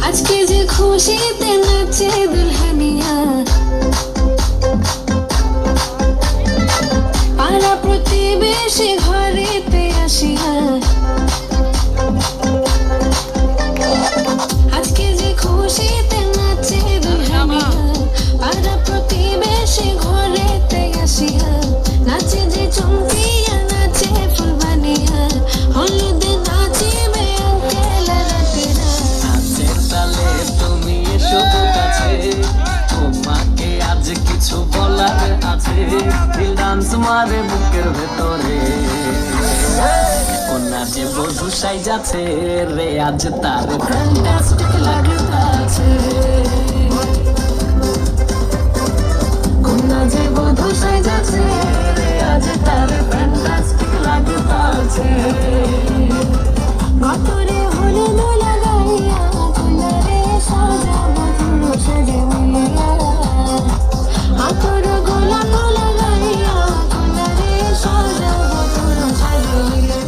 আজকে যে খুশিতে নাচে দুলহানিয়া, পাড়া প্রতিবেশী ঘরেতে আসিয়া, আজকে যে খুশিতে নাচে দুলহানিয়া, পাড়া প্রতিবেশী ঘরেতে আসিয়া, নাচে যে চমকিয়া নাচে ফুলবানিয়া, হলুদে নাচিবে আঙ্কেল রাতিরা। আছে তালে তুমি এসো কাছে, তোমাকে আজ কিছু বলার আছে, দিল ডান্স মারে বুকের ভেতরে, কোনা যে বধু সাইজাছে রে আজ তার ফ্যান্টাস্টিক লাগতাছে, কোনা যে বধু সাইজাছে রে আজ তার ফ্যান্টাস্টিক লাগতাছে। গতরে হলুদ লাগাইয়া ফুলরে সাজাবো পুরো সাজে মিলিয়া, আতর গোলাপ লাগাইয়া ফুলরে সাজাবো পুরো সাজে মিলিয়া।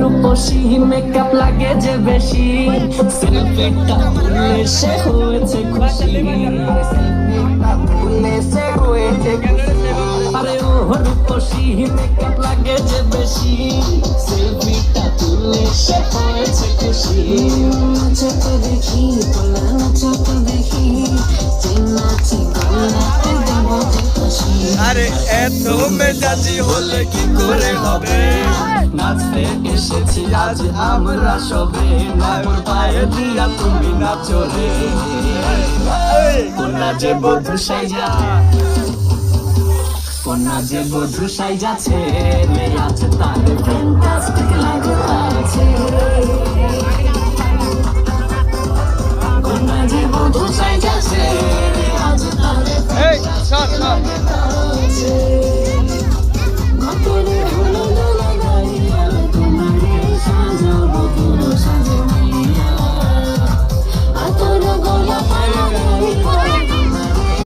রূপসী মেকআপ লাগে যে বেশি, সেলফিটা তুলে সে হয়েছে খুশি, সেলফিটা তুলে সে হয়েছে খুশি। আরে ও রূপসী মেকআপ লাগে যে বেশি, সেলফিটা তুলে সে হয়েছে খুশি। নাচত দেখি পোলা নাচত দেখি, যে নাচে গোলাপে দেবো যে খুশি। আরে এত মেজাজি হলে কি করে হবে, নাচতে এসেছি আজ আমরা সবে, নাগর পায়ে দিয়া তুমি নাচো রে, কোনা যে বধু সাইজা, কোনা যে বধু সাইজাছে রে আজ তার ফ্যান্টাস্টিক লাগতাছে।